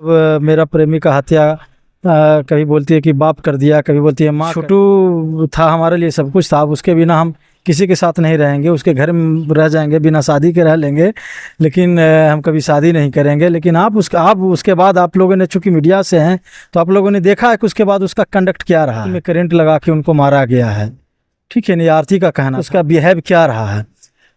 मेरा प्रेमी का हत्या कभी बोलती है कि बाप कर दिया, कभी बोलती है माँ। छोटू था हमारे लिए सब कुछ था, अब उसके बिना हम किसी के साथ नहीं रहेंगे, उसके घर में रह जाएंगे, बिना शादी के रह लेंगे, लेकिन हम कभी शादी नहीं करेंगे। लेकिन आप उसके बाद आप लोगों ने, चूंकि मीडिया से हैं, तो आप लोगों ने देखा है कि उसके बाद उसका कंडक्ट क्या रहा है। करंट लगा के उनको मारा गया है, ठीक है नहीं, आरती का कहना, उसका बिहेव क्या रहा है।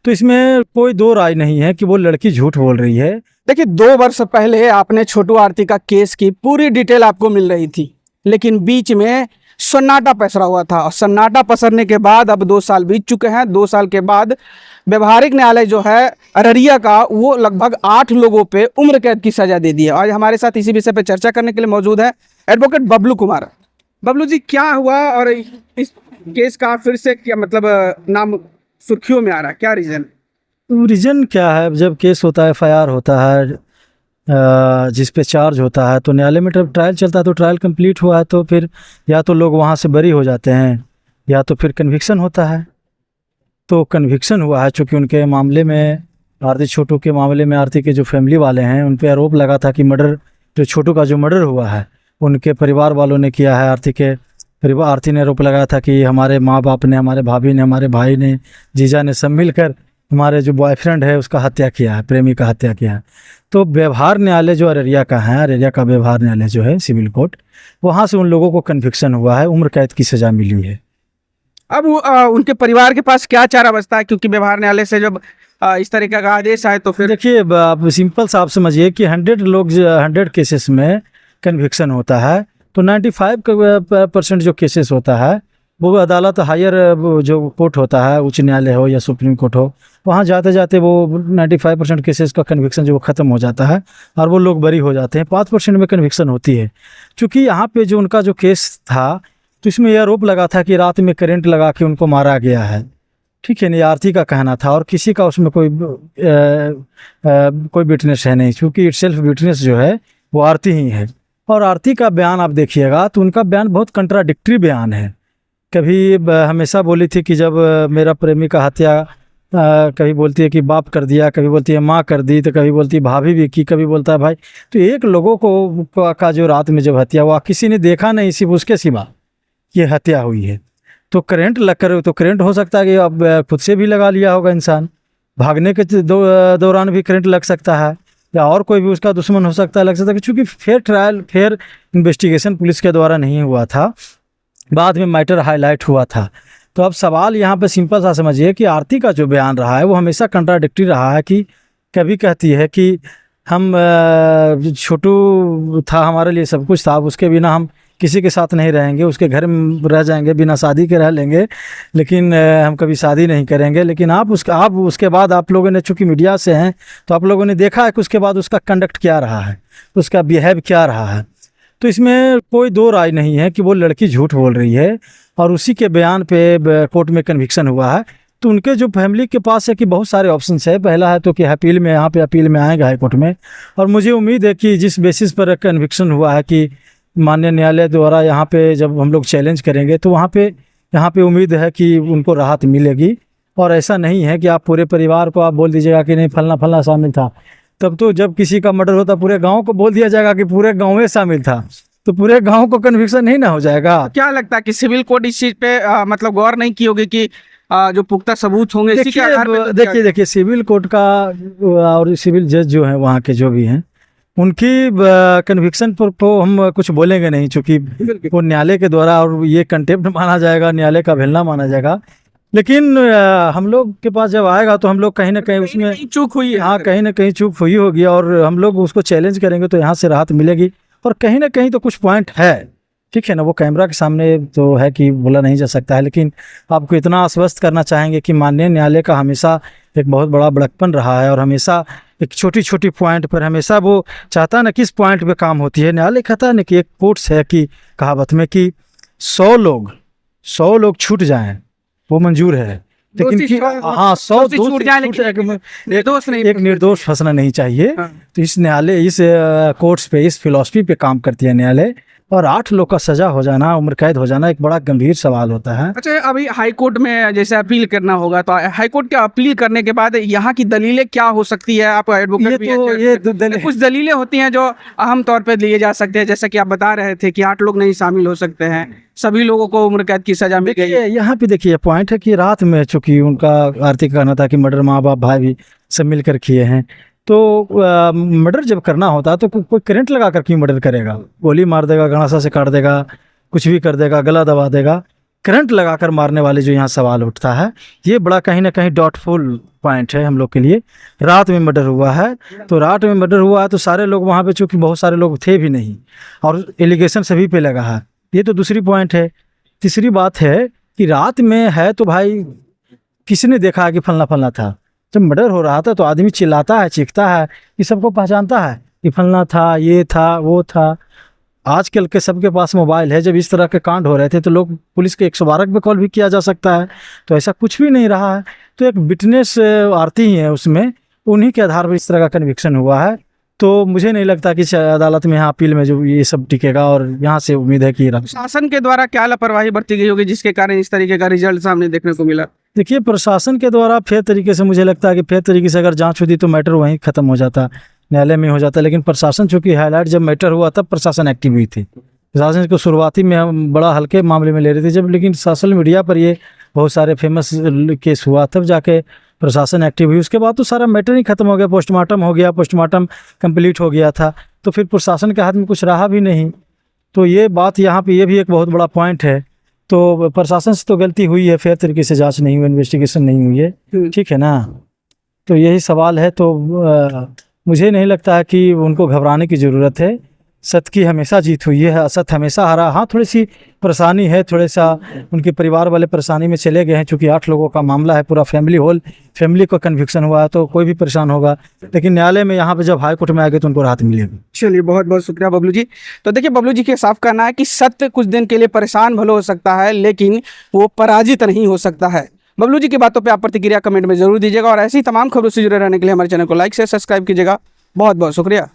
तो इसमें कोई दो राय नहीं है कि वो लड़की झूठ बोल रही है। देखिए, 2 वर्ष पहले आपने छोटू आरती का केस की पूरी डिटेल आपको मिल रही थी, लेकिन बीच में सन्नाटा पसरा हुआ था, और सन्नाटा पसरने के बाद अब 2 साल बीत चुके हैं। 2 साल के बाद व्यवहारिक न्यायालय जो है अररिया का, वो लगभग 8 लोगों पे उम्र कैद की सजा दे दी है। आज हमारे साथ इसी विषय पे चर्चा करने के लिए मौजूद है एडवोकेट बबलू कुमार। बबलू जी, क्या हुआ और इस केस का फिर से क्या मतलब नाम सुर्खियों में आ रहा है, क्या रीजन? रीज़न क्या है, जब केस होता है, एफआईआर होता है, जिस पे चार्ज होता है, तो न्यायालय में जब ट्रायल चलता है, तो ट्रायल कंप्लीट हुआ है तो फिर या तो लोग वहाँ से बरी हो जाते हैं, या तो फिर कन्विक्शन होता है। तो कन्विक्शन हुआ है, चूँकि उनके मामले में, आरती छोटू के मामले में, आरती के जो फैमिली वाले हैं उन पे आरोप लगा था कि मर्डर, जो छोटू का जो मर्डर हुआ है उनके परिवार वालों ने किया है। आरती ने आरोप लगाया था कि हमारे माँ बाप ने, हमारे भाभी ने, हमारे भाई ने, जीजा ने सब मिलकर हमारे जो बॉयफ्रेंड है उसका हत्या किया है, प्रेमी का हत्या किया है। तो व्यवहार न्यायालय जो अररिया का है, अररिया का व्यवहार न्यायालय जो है सिविल कोर्ट, वहाँ से उन लोगों को कन्विक्शन हुआ है, उम्र कैद की सज़ा मिली है। अब उनके परिवार के पास क्या चारा बचता है, क्योंकि व्यवहार न्यायालय से जब इस तरीके का आदेश आए तो फिर देखिए, आप सिंपल सा आप समझिए कि 100 केसेस में कन्विक्शन होता है, तो 95% जो केसेस होता है वो अदालत, हायर जो कोर्ट होता है, उच्च न्यायालय हो या सुप्रीम कोर्ट हो, वहाँ जाते जाते वो 95% केसेस का कन्विक्शन जो ख़त्म हो जाता है और वो लोग बरी हो जाते हैं। 5% में कन्विक्शन होती है। चूँकि यहाँ पे जो उनका जो केस था, तो इसमें यह आरोप लगा था कि रात में करंट लगा के उनको मारा गया है, ठीक है नहीं, आरती का कहना था, और किसी का उसमें कोई विटनेस है नहीं, क्योंकि इटसेल्फ विटनेस जो है वो आरती ही है। और आरती का बयान आप देखिएगा तो उनका बयान बहुत कंट्राडिक्टरी बयान है। कभी हमेशा बोली थी कि जब मेरा प्रेमी का हत्या, कभी बोलती है कि बाप कर दिया, कभी बोलती है माँ कर दी, तो कभी बोलती है भाभी भी की, कभी बोलता है भाई। तो एक लोगों का जो रात में जब हत्या हुआ, किसी ने देखा नहीं सिर्फ उसके सिवा ये हत्या हुई है। तो करंट लग कर, तो करंट हो सकता है कि अब खुद से भी लगा लिया होगा इंसान, भागने के दौरान भी करंट लग सकता है, या और कोई भी उसका दुश्मन हो सकता है, लग सकता है। चूँकि फेयर इन्वेस्टिगेशन पुलिस के द्वारा नहीं हुआ था, बाद में मैटर हाईलाइट हुआ था। तो अब सवाल यहाँ पे सिंपल सा समझिए कि आरती का जो बयान रहा है वो हमेशा कंट्राडिक्टरी रहा है। कि कभी कहती है कि हम, छोटू था हमारे लिए सब कुछ था, अब उसके बिना हम किसी के साथ नहीं रहेंगे, उसके घर में रह जाएंगे, बिना शादी के रह लेंगे, लेकिन हम कभी शादी नहीं करेंगे। लेकिन आप उसके बाद आप लोगों ने, चूँकि मीडिया से हैं, तो आप लोगों ने देखा है कि उसके बाद उसका कंडक्ट क्या रहा है, उसका बिहेव क्या रहा है। तो इसमें कोई दो राय नहीं है कि वो लड़की झूठ बोल रही है, और उसी के बयान पे कोर्ट में कन्विक्शन हुआ है। तो उनके जो फैमिली के पास है कि बहुत सारे ऑप्शंस है। पहला है तो कि अपील में, यहाँ पे अपील में आएगा हाई कोर्ट में, और मुझे उम्मीद है कि जिस बेसिस पर कन्विक्शन हुआ है कि माननीय न्यायालय द्वारा यहाँ पे जब हम लोग चैलेंज करेंगे, तो यहाँ पे उम्मीद है कि उनको राहत मिलेगी। और ऐसा नहीं है कि आप पूरे परिवार को आप बोल दीजिएगा कि नहीं फलना फलना शामिल था। तब तो जब किसी का मर्डर होता पूरे गांव को बोल दिया जाएगा कि पूरे गांव में शामिल था, तो पूरे गांव को कन्विक्शन नहीं ना हो जाएगा। क्या लगता है कि सिविल कोर्ट इस चीज पे मतलब गौर नहीं की होगी कि जो पुख्ता सबूत होंगे इसी के आधार पे? देखिए सिविल कोर्ट का और सिविल जज जो है वहाँ के जो भी हैं, उनकी कन्विक्शन पर तो हम कुछ बोलेंगे नहीं, चूँकि वो न्यायालय के द्वारा, और ये कंटेम्प्ट माना जाएगा, न्यायालय का अवहेलना माना जाएगा। लेकिन हम लोग के पास जब आएगा तो हम लोग कहीं ना कहीं उसमें चूक हुई है। हाँ, कहीं ना कहीं चूक हुई होगी, और हम लोग उसको चैलेंज करेंगे तो यहाँ से राहत मिलेगी। और कहीं ना कहीं तो कुछ पॉइंट है, ठीक है ना, वो कैमरा के सामने तो है कि बोला नहीं जा सकता है। लेकिन आपको इतना आश्वस्त करना चाहेंगे कि माननीय न्यायालय का हमेशा एक बहुत बड़ा बड़कपन रहा है, और हमेशा एक छोटी छोटी पॉइंट पर हमेशा वो चाहता है ना किस पॉइंट पे काम होती है। न्यायालय कहता है ना कि एक कोर्ट्स है कि कहावत में कि 100 लोग छूट जाएं वो मंजूर है, लेकिन कि हाँ 100 छूट जाए, लेकिन एक निर्दोष फंसना नहीं चाहिए। तो इस न्यायालय, इस कोर्ट्स पे, इस फिलॉसफी पे काम करती है न्यायालय, और 8 लोग का सजा हो जाना, उम्र कैद हो जाना, एक बड़ा गंभीर सवाल होता है। अच्छा, अभी हाई कोर्ट में जैसे अपील करना होगा, तो हाई कोर्ट के अपील करने के बाद यहाँ की दलीलें क्या हो सकती है? आप एडवोकेट भी हैं, कुछ दलीलें होती हैं जो अहम तौर पे लिए जा सकते हैं, जैसे कि आप बता रहे थे कि 8 लोग नहीं शामिल हो सकते हैं, सभी लोगों को उम्र कैद की सजा मिल गई। यहाँ पे देखिए पॉइंट है कि रात में चूंकि उनका आर्थिक कहना था कि मर्डर माँ बाप भाई भी सब मिलकर किए हैं, तो मर्डर जब करना होता है तो कोई करंट लगा कर क्यों मर्डर करेगा? गोली मार देगा, गणासा से काट देगा, कुछ भी कर देगा, गला दबा देगा। करंट लगाकर मारने वाले जो यहाँ सवाल उठता है, ये बड़ा कहीं ना कहीं डाउटफुल पॉइंट है हम लोग के लिए। रात में मर्डर हुआ है, तो रात में मर्डर हुआ है तो सारे लोग वहाँ पे, चूँकि बहुत सारे लोग थे भी नहीं और एलिगेशन सभी पे लगा है, ये तो दूसरी पॉइंट है। तीसरी बात है कि रात में है तो भाई किसने देखा कि फलना फलना था? जब मर्डर हो रहा था तो आदमी चिल्लाता है, चीखता है, ये सबको पहचानता है कि फलना था, ये था, वो था। आजकल के सबके पास मोबाइल है, जब इस तरह के कांड हो रहे थे तो लोग पुलिस के 112 पे कॉल भी किया जा सकता है, तो ऐसा कुछ भी नहीं रहा है। तो एक विटनेस आती ही है उसमें, उन्हीं के आधार पर इस तरह का कन्विक्शन हुआ है। तो मुझे नहीं लगता कि अदालत में यहाँ अपील में जो ये सब टिकेगा, और यहाँ से उम्मीद है कि शासन के द्वारा क्या लापरवाही बरती गई होगी जिसके कारण इस तरीके का रिजल्ट सामने देखने को मिला? देखिए, प्रशासन के द्वारा फेयर तरीके से, मुझे लगता है कि फेयर तरीके से अगर जांच होती तो मैटर वहीं ख़त्म हो जाता, न्यायालय में हो जाता। लेकिन प्रशासन चूँकि हाईलाइट जब मैटर हुआ तब प्रशासन एक्टिव हुई थी। प्रशासन को शुरुआती में हम बड़ा हल्के मामले में ले रहे थे, जब लेकिन सोशल मीडिया पर ये बहुत सारे फेमस केस हुआ तब जाके प्रशासन एक्टिव हुई। उसके बाद तो सारा मैटर ही खत्म हो गया, पोस्टमार्टम हो गया, पोस्टमार्टम कंप्लीट हो गया था, तो फिर प्रशासन के हाथ में कुछ रहा भी नहीं। तो ये बात यहाँ पे ये भी एक बहुत बड़ा पॉइंट है। तो प्रशासन से तो गलती हुई है, फेयर तरीके से जांच नहीं हुई, इन्वेस्टिगेशन नहीं हुई है, ठीक है ना? तो यही सवाल है। तो मुझे नहीं लगता है कि उनको घबराने की ज़रूरत है। सत्य की हमेशा जीत हुई है, असत्य हमेशा हारा। हाँ, थोड़ी सी परेशानी है, थोड़ा सा उनके परिवार वाले परेशानी में चले गए हैं, चूँकि 8 लोगों का मामला है, पूरा फैमिली को कन्विक्शन हुआ है, तो कोई भी परेशान होगा। लेकिन न्यायालय में यहाँ पे जब हाई कोर्ट में आएंगे तो उनको राहत मिलेगी। चलिए, बहुत बहुत शुक्रिया बबलू जी। तो देखिए, बबलू जी के साफ कहना है कि सत्य कुछ दिन के लिए परेशान भले हो सकता है, लेकिन वो पराजित नहीं हो सकता है। बबलू जी की बातों पे आप प्रतिक्रिया कमेंट में जरूर दीजिएगा, और ऐसी तमाम खबरों से जुड़े रहने के लिए हमारे चैनल को लाइक से सब्सक्राइब कीजिएगा। बहुत बहुत शुक्रिया।